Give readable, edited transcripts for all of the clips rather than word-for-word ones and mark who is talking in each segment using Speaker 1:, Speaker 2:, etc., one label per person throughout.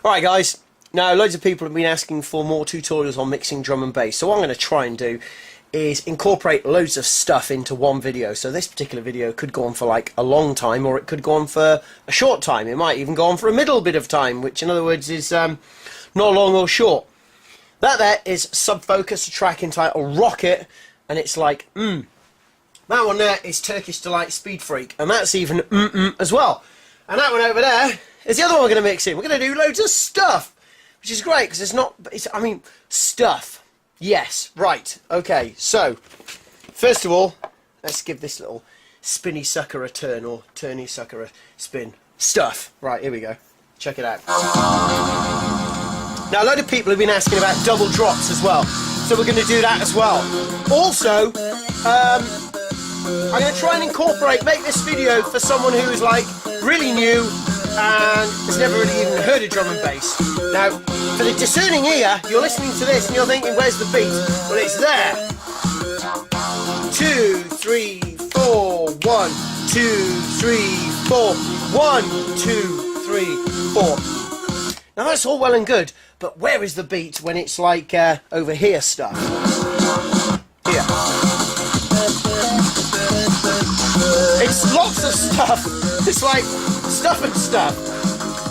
Speaker 1: Alright guys, now loads of people have been asking for more tutorials on mixing drum and bass, so what I'm going to try and do is incorporate loads of stuff into one video. So this particular video could go on for like a long time, or it could go on for a short time. It might even go on for a middle bit of time, which in other words is not long or short. That there is Sub Focus, a track entitled Rocket, and it's like that one there is Turkish Delight Speed Freak, and that's even as well. And that one over there is the other one we're going to mix in. We're going to do loads of stuff, which is great because I mean, stuff. Yes, right. Okay, so first of all, let's give this little spinny sucker a turn, or turny sucker a spin. Stuff. Right, here we go. Check it out. Now, a load of people have been asking about double drops as well, so we're going to do that as well. Also, I'm going to try and make this video for someone who is like really new and has never really even heard of drum and bass. Now, for the discerning ear, you're listening to this and you're thinking, where's the beat? Well, it's there. 2, 3, 4, 1, 2, 3, 4, 1, 2, 3, 4. Now that's all well and good, but where is the beat when it's like over here stuff? Here. It's lots of stuff. It's like stuff and stuff.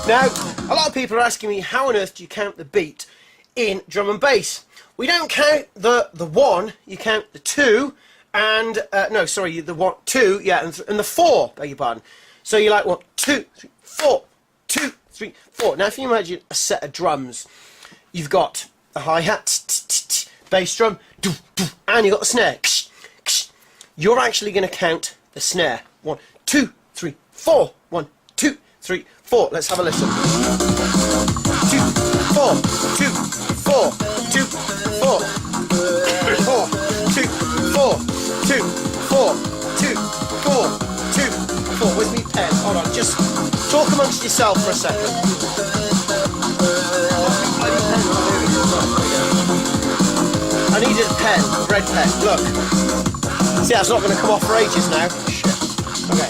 Speaker 1: Now, a lot of people are asking me, how on earth do you count the beat in drum and bass? We don't count the 1, you count the 2, and, no, sorry, the 1, 2, yeah, and the 4, beg your pardon. So you're like, 1, 2, 3, 4, 2, 3, 4. Now, if you imagine a set of drums, you've got a hi-hat, bass drum, and you've got the snare. You're actually going to count the snare. 1, 2, 3, 4. 1, 2, 3, 4. Let's have a listen. 2, 4, 2, 4, 2, 4, 4, 2, 4, 2, 4, 2, 4, 2, 4. Where's me pen? Hold on, just talk amongst yourself for a second. I needed a pen, a red pen. Look. See, that's not going to come off for ages now. Shit. Okay.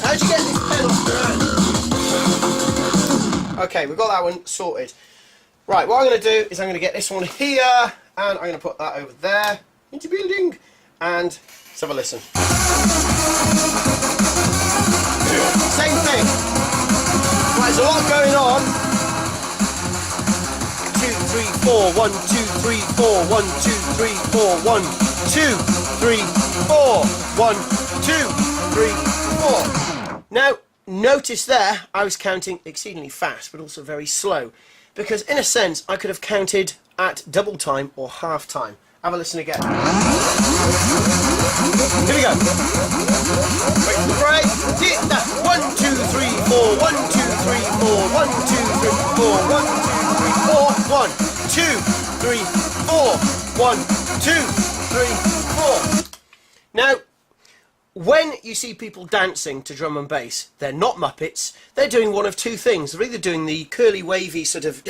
Speaker 1: How'd you get this pen off your hand? Okay, we've got that one sorted. Right, what I'm going to do is I'm going to get this one here, and I'm going to put that over there into building, and let's have a listen. Same thing. Right, there's a lot going on. 2, 3, 4, 1, 2, 3, 4, 1, 2, 3, 4, 1, 2, 3, 4, 1, 2, 3, 4. Now, notice there, I was counting exceedingly fast, but also very slow, because in a sense, I could have counted at double time or half time. Have a listen again. Here we go. Wait for the break. 1, 2, 3, 4, 1, 2, 3, 4, 1, 2, 3, 4, 1, 2, 3, 4, 1, 2, 3, 4, 1, 2, 3, 4. Now, when you see people dancing to drum and bass, they're not Muppets. They're doing one of two things. They're either doing the curly, wavy sort of,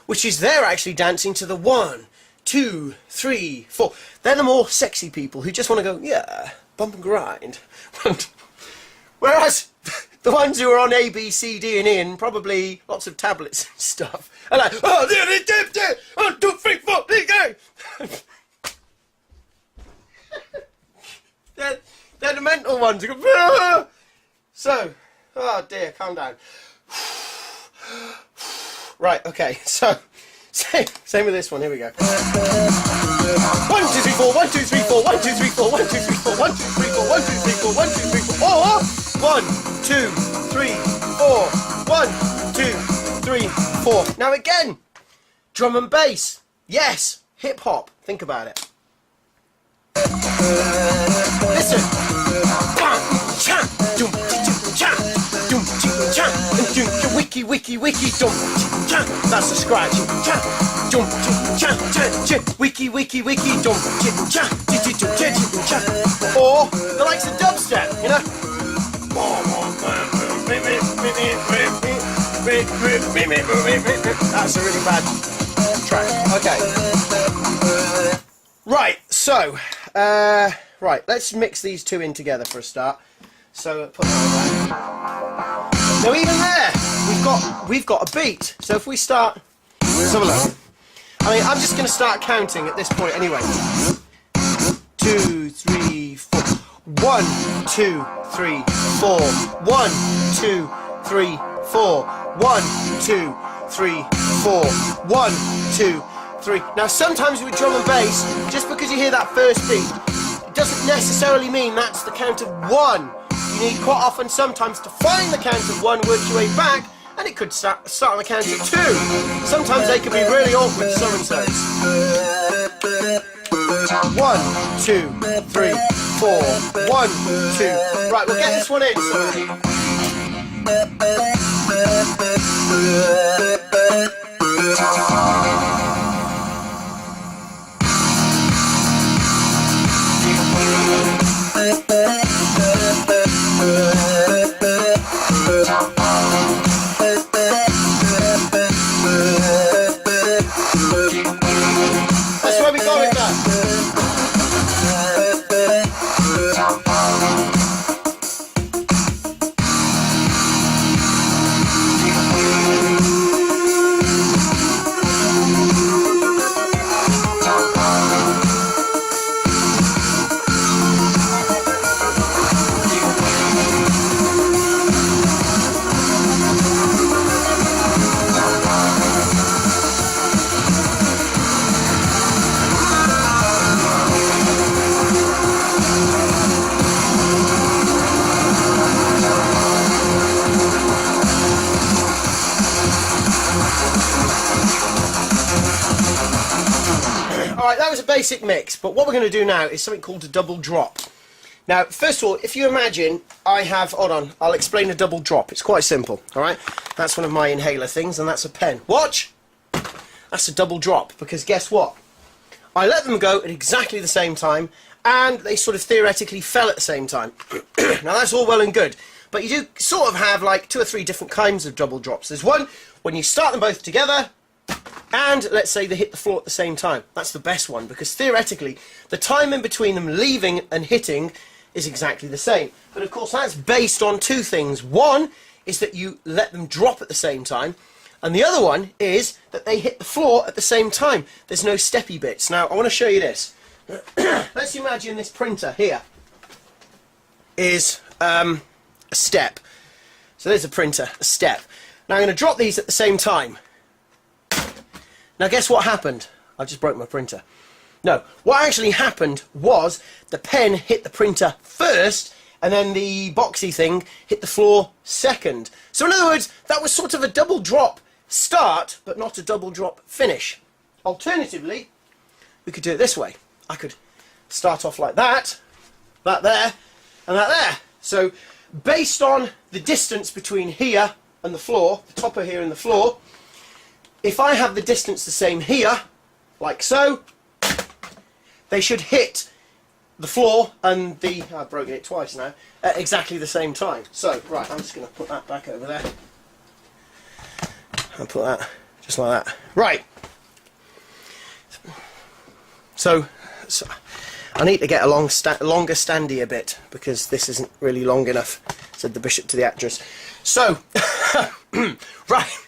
Speaker 1: which is they're actually dancing to the 1, 2, 3, 4. They're the more sexy people who just want to go, yeah, bump and grind. Whereas the ones who are on A, B, C, D, and E, and probably lots of tablets and stuff, are like, oh, 1, 2, 3, 4, go. They're the mental ones. So, oh dear, calm down. Right, okay, so same with this one. Here we go. 1, 2, 3, 4, 1, 2, 3, 4, 1, 2, 3, 4, 1, 2, 3, 4, 1, 2, 3, 4, 1, 2, 3, 4, 1, 2, 3, 4. Oh, 1, 2, 3, 4, 1, 2, 3, 4. Now again, drum and bass. Yes, hip hop. Think about it. Listen. Wiki, wiki, wiki, dum. That's the scratch. Wiki, wiki, wiki, dum. Or the likes of dubstep, you know. That's a really bad track. Okay. Right, so, right, let's mix these two in together for a start. So, put that there. Now even there, we've got a beat. So if we start, let's have a look. I mean, I'm just going to start counting at this point anyway. 2, 3, 4. 1, 2, 3, 4. 1, 2, 3, 4. 1, 2, 3, 4. 1, 2, 3. Now sometimes with drum and bass, just because you hear that first beat, it doesn't necessarily mean that's the count of 1. You need quite often sometimes to find the count of 1, work your way back, and it could start on the count of 2. Sometimes they can be really awkward so-and-sos. 1, 2, 3, 4. 1, 2. Right, we'll get this one in. That's where we got it now. Alright, that was a basic mix, but what we're going to do now is something called a double drop. Now, first of all, if you imagine hold on, I'll explain a double drop. It's quite simple, alright? That's one of my inhaler things, and that's a pen. Watch! That's a double drop, because guess what? I let them go at exactly the same time, and they sort of theoretically fell at the same time. Now, that's all well and good, but you do sort of have like 2 or 3 different kinds of double drops. There's one when you start them both together, and let's say they hit the floor at the same time. That's the best one, because theoretically the time in between them leaving and hitting is exactly the same. But of course that's based on 2 things. One is that you let them drop at the same time, and the other one is that they hit the floor at the same time. There's no steppy bits. Now I want to show you this. Let's imagine this printer here is a step. So there's a printer, a step. Now I'm going to drop these at the same time. Now guess what happened? I just broke my printer. No, what actually happened was the pen hit the printer first, and then the boxy thing hit the floor second. So in other words, that was sort of a double drop start, but not a double drop finish. Alternatively, we could do it this way. I could start off like that there, and that there. So based on the distance between here and the floor, the top of here and the floor, if I have the distance the same here, like so, they should hit the floor and the... I've broken it twice now, at exactly the same time. So, right, I'm just going to put that back over there. I'll put that just like that. Right. So I need to get a longer standy a bit, because this isn't really long enough, said the bishop to the actress. So, right.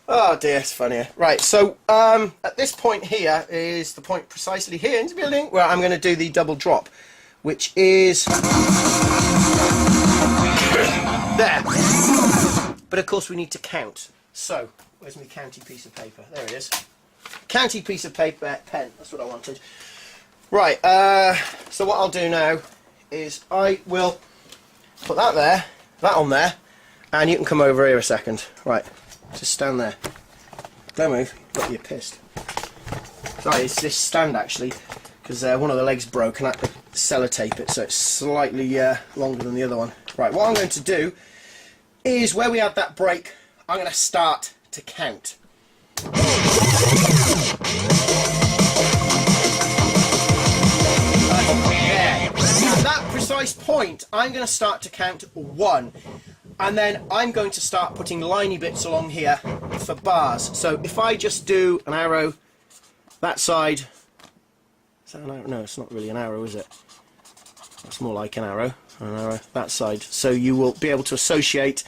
Speaker 1: Oh dear, it's funnier. Right, so at this point here is the point precisely here in the building where I'm going to do the double drop, which is there. But of course we need to count. So, where's my county piece of paper? There it is. County piece of paper, pen, that's what I wanted. Right, so what I'll do now is I will put that there, that on there, and you can come over here a second. Right. Just stand there. Don't move. Got you pissed. Sorry, it's this stand actually, because one of the legs broke and I had to sellotape it, so it's slightly longer than the other one. Right, what I'm going to do is where we had that break, I'm going to start to count. There. At that precise point, I'm going to start to count 1. And then I'm going to start putting liney bits along here for bars. So if I just do an arrow that side, is that an arrow? No, it's not really an arrow, is it? That's more like an arrow that side. So you will be able to associate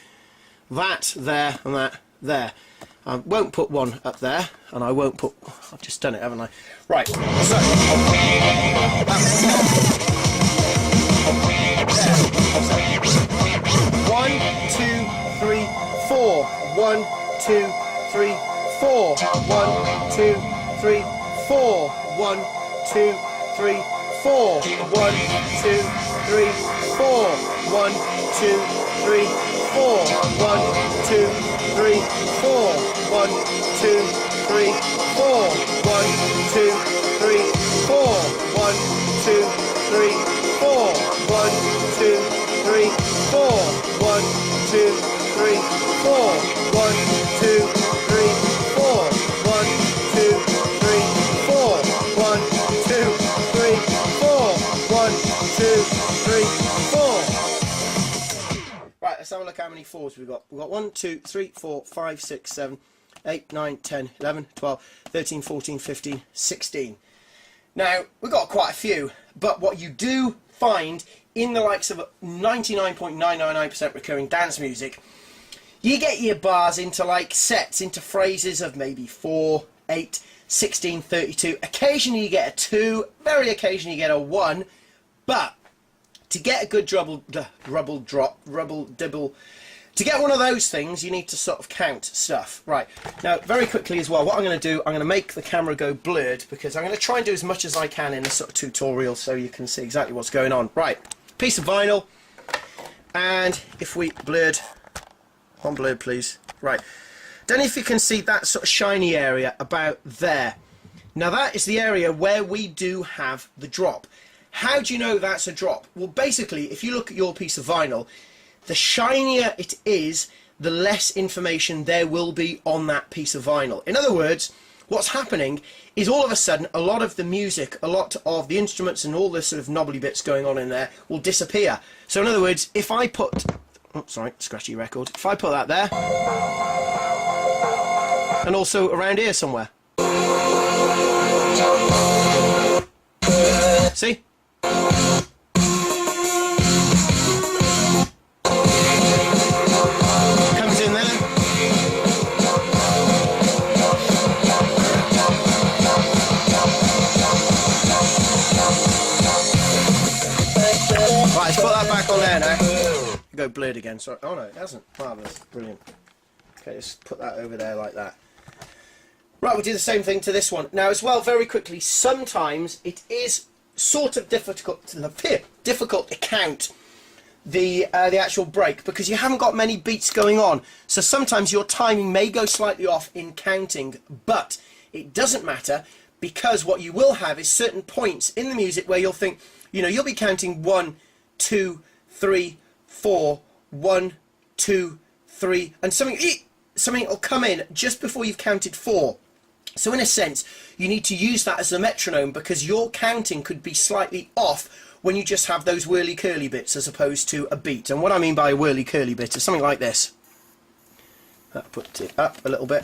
Speaker 1: that there, and that there. I won't put one up there, and I won't put... I've just done it, haven't I? Right, so... 1, 2, 3, 4. 1, 2, 3, 4. 1, 2, 3, 4. 1, 2, 3, 4. 1, 2, 3, 4. 1, 2, 3, 4. 1, 2, 3, 4. 1, 2, 3, 4. 1, 2, 3, 4. 1, 2, 3, 4. 1, 2, 3, 4. 1, 2, 3, 4. 1, 2, 3, 4. 1, 2, 3, 4. 1, 2, 3, 4. 1, 2, 3, 4. Right, let's have a look how many fours we've got. We've got 1, 2, 3, 4, 5, 6, 7, 8, 9, 10, 11, 12, 13, 14, 15, 16. Now, we've got quite a few, but what you do find in the likes of 99.999% recurring dance music, you get your bars into like sets, into phrases of maybe 4, 8, 16, 32. Occasionally you get a 2, very occasionally you get a 1, but to get a good rubble dibble, to get one of those things, you need to sort of count stuff. Right, now very quickly as well, what I'm going to do, I'm going to make the camera go blurred because I'm going to try and do as much as I can in this sort of tutorial so you can see exactly what's going on. Right, piece of vinyl, and if we blurred, one blurred please. Right, don't know if you can see that sort of shiny area about there. Now that is the area where we do have the drop. How do you know that's a drop? Well, basically, if you look at your piece of vinyl, the shinier it is, the less information there will be on that piece of vinyl. In other words, what's happening is all of a sudden a lot of the music, a lot of the instruments and all the sort of knobbly bits going on in there will disappear. So in other words, if I put... Oh, sorry, scratchy record. If I put that there, and also around here somewhere. See? Comes in there. Right, let's put that back on there now. Go blurred again, sorry. Oh no, it hasn't. Marvellous, brilliant. Okay, just put that over there like that. Right, we'll do the same thing to this one. Now as well, very quickly, sometimes it is sort of difficult to count the actual break because you haven't got many beats going on. So sometimes your timing may go slightly off in counting, but it doesn't matter because what you will have is certain points in the music where you'll think, you know, you'll be counting 1, 2, 3, 4, 1, 2, 3, and something will come in just before you've counted 4. So in a sense, you need to use that as a metronome because your counting could be slightly off when you just have those whirly-curly bits as opposed to a beat. And what I mean by a whirly-curly bit is something like this. I'll put it up a little bit.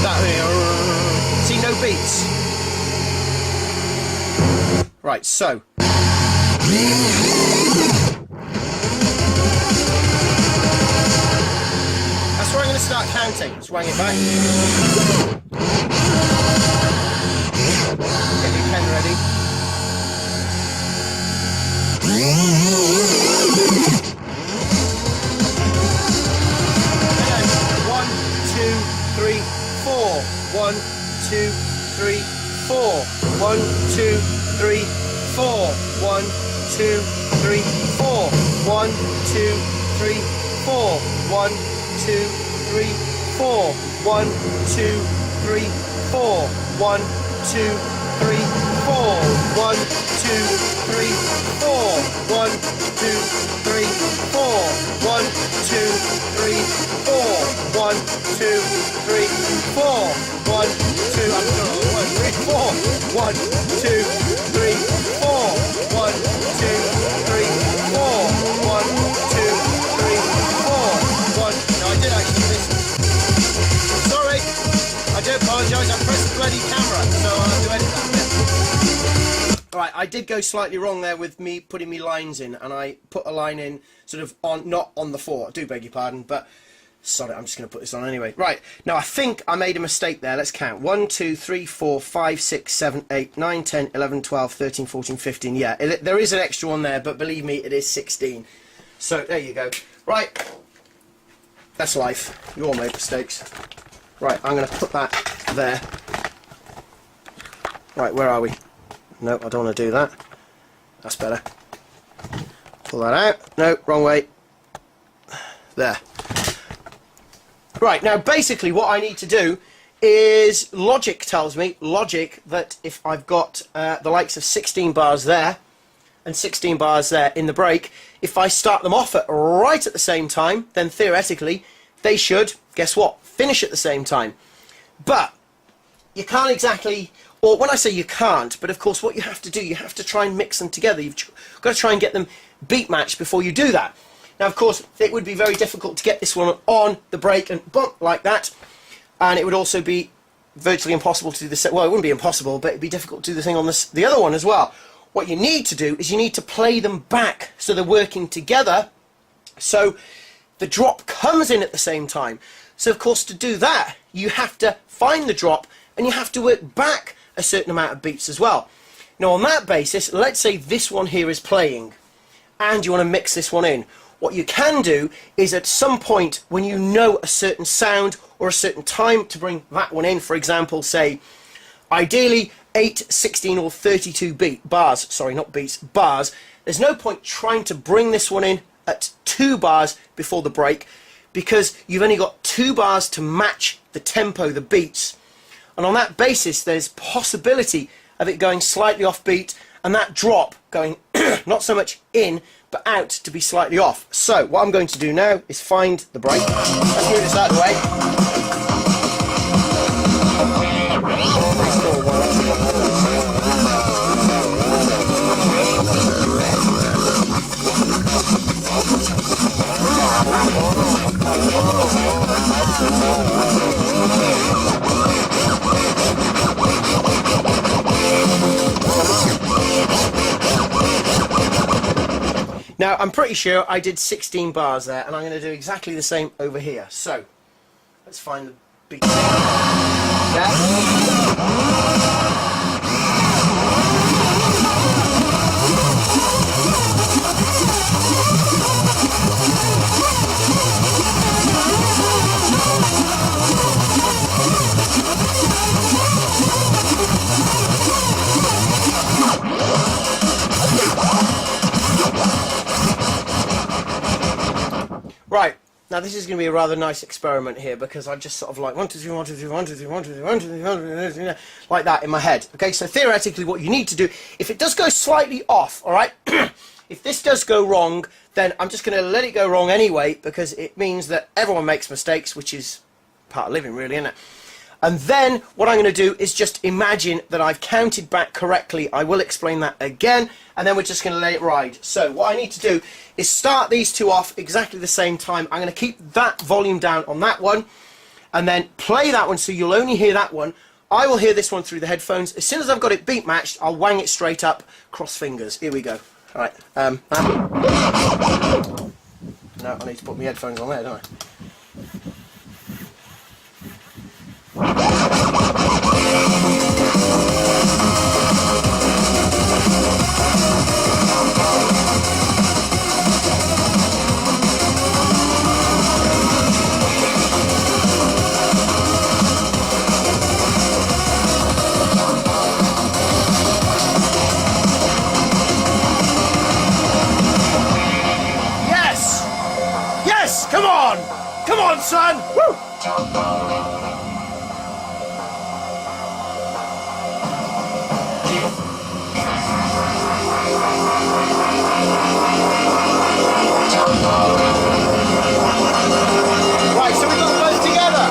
Speaker 1: That, see, no beats. Right, so... That's where I'm going to start counting. Swing it back. Get your pen ready. And 1, 2, 3, 4. 1, 2, 3, 4. 1, 2, 3, 4. 1, 2, 3, 4. 1, 2, 3, 4. 1, 2, 3, 4. 1, 2, 3, 4. 1, 2, 3, 4. 1, 2, 3, 4. 1, 2, 3, 4. 1, 2, 3, 4. 1, 2, 3, 4. 1, 2, I'm sorry, 1, 3, 4. 1, 2, 3, 4. 1, 2, 3, 4. 1, 2, 3, 4. 1. No, I did actually miss. Sorry, I do apologise. I pressed the bloody camera, so I'll have to edit that bit. Right, I did go slightly wrong there with me putting me lines in, and I put a line in sort of on, not on the 4. I do beg your pardon, but sorry, I'm just going to put this on anyway. Right, now I think I made a mistake there. Let's count. 1, 2, 3, 4, 5, 6, 7, 8, 9, 10, 11, 12, 13, 14, 15. Yeah, there is an extra one there, but believe me, it is 16. So there you go. Right, that's life. You all made mistakes. Right, I'm going to put that there. Right, where are we? No, I don't want to do that. That's better. Pull that out. No, wrong way. There. Right, now basically what I need to do is, logic tells me, that if I've got the likes of 16 bars there and 16 bars there in the break, if I start them off right at the same time, then theoretically they should, guess what, finish at the same time. But you can't exactly, or when I say you can't, but of course what you have to do, you have to try and mix them together. You've got to try and get them beat matched before you do that. Now, of course, it would be very difficult to get this one on the break and bump like that, and it would also be virtually impossible to do the same. Well, it wouldn't be impossible, but it'd be difficult to do the thing on the other one as well. What you need to do is you need to play them back so they're working together, so the drop comes in at the same time. So, of course, to do that, you have to find the drop, and you have to work back a certain amount of beats as well. Now, on that basis, let's say this one here is playing, and you want to mix this one in. What you can do is at some point when you know a certain sound or a certain time to bring that one in, for example, say, ideally 8, 16 or 32 bars, sorry, not beats, bars, there's no point trying to bring this one in at 2 bars before the break, because you've only got 2 bars to match the tempo, the beats. And on that basis, there's possibility of it going slightly off beat and that drop going not so much in, but out to be slightly off. So what I'm going to do now is find the break. Let's move this out of the way. Now, I'm pretty sure I did 16 bars there, and I'm going to do exactly the same over here. So, let's find the beat. Right, now this is going to be a rather nice experiment here, because I just sort of like 1, 2, 3, 1, 2, 3, 1, 2, 3, 1, 2, 3, 1, 2, 3, 1, 2, 3, like that in my head. Okay, so theoretically what you need to do, if it does go slightly off, alright, if this does go wrong, then I'm just going to let it go wrong anyway, because it means that everyone makes mistakes, which is part of living really, isn't it? And then what I'm going to do is just imagine that I've counted back correctly. I will explain that again, and then we're just going to let it ride. So what I need to do is start these two off exactly the same time. I'm going to keep that volume down on that one, and then play that one so you'll only hear that one. I will hear this one through the headphones. As soon as I've got it beat matched, I'll wang it straight up, cross fingers. Here we go. All right. No, I need to put my headphones on there, don't I? Yes! Yes! Come on! Come on, son! Woo! Right, so we got them both together.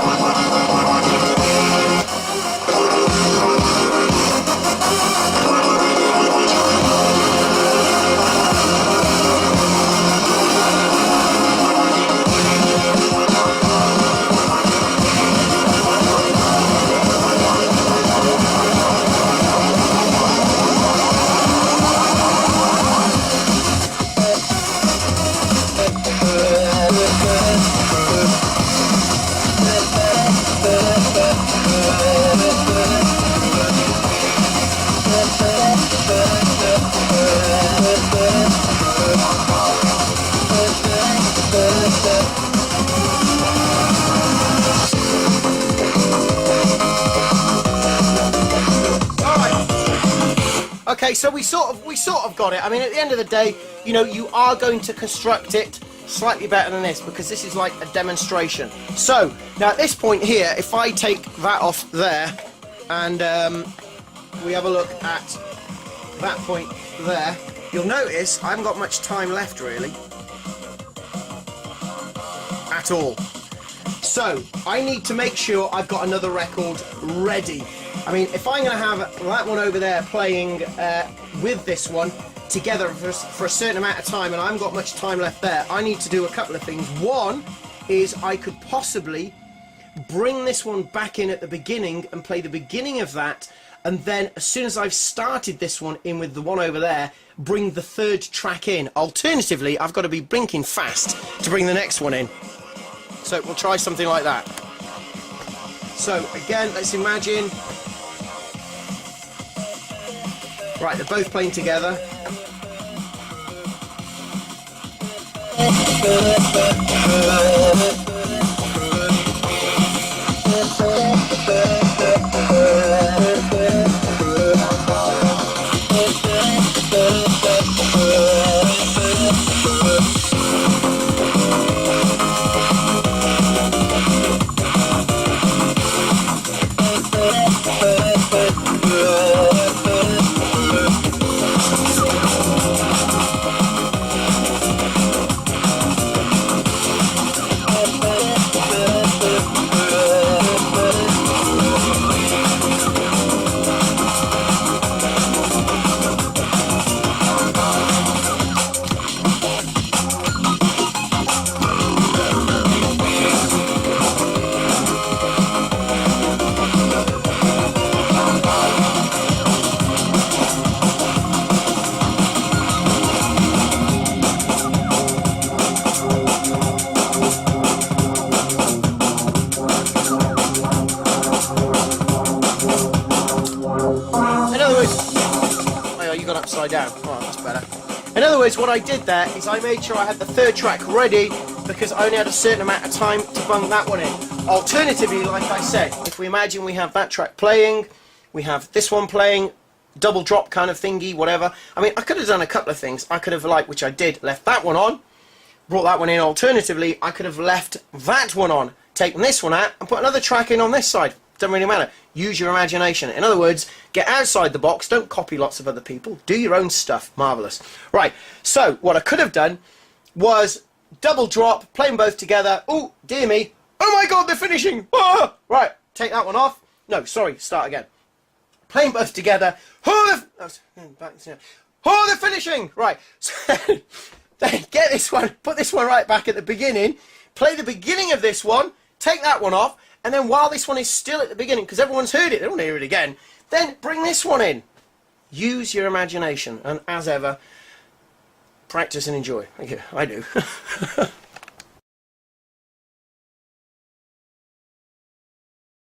Speaker 1: Okay, so we sort of got it. I mean, at the end of the day, you know, you are going to construct it slightly better than this because this is like a demonstration. So now at this point here, if I take that off there and we have a look at that point there, you'll notice I haven't got much time left really at all. So I need to make sure I've got another record ready. I mean, if I'm going to have that one over there playing with this one together for a certain amount of time, and I haven't got much time left there, I need to do a couple of things. One is I could possibly bring this one back in at the beginning and play the beginning of that, and then as soon as I've started this one in with the one over there, bring the third track in. Alternatively, I've got to be blinking fast to bring the next one in. So we'll try something like that. So again, let's imagine. Right, they're both playing together. Upside down. Oh, that's better. In other words, what I did there is I made sure I had the third track ready because I only had a certain amount of time to bung that one in. Alternatively, like I said, if we imagine we have that track playing, we have this one playing, double drop kind of thingy, whatever. I mean, I could have done a couple of things. I could have, like, which I did, left that one on, brought that one in. Alternatively, I could have left that one on, taken this one out, and put another track in on this side. Doesn't really matter. Use your imagination. In other words, get outside the box. Don't copy lots of other people. Do your own stuff. Marvellous. Right, so what I could have done was double drop, play them both together. Oh, dear me. Oh my God, they're finishing. Ah! Right, take that one off. No, sorry, start again. Play them both together. Oh, they're finishing. Right, so then get this one, put this one right back at the beginning. Play the beginning of this one. Take that one off. And then while this one is still at the beginning, because everyone's heard it, they don't want to hear it again, then bring this one in. Use your imagination. And as ever, practice and enjoy. Thank you. I do.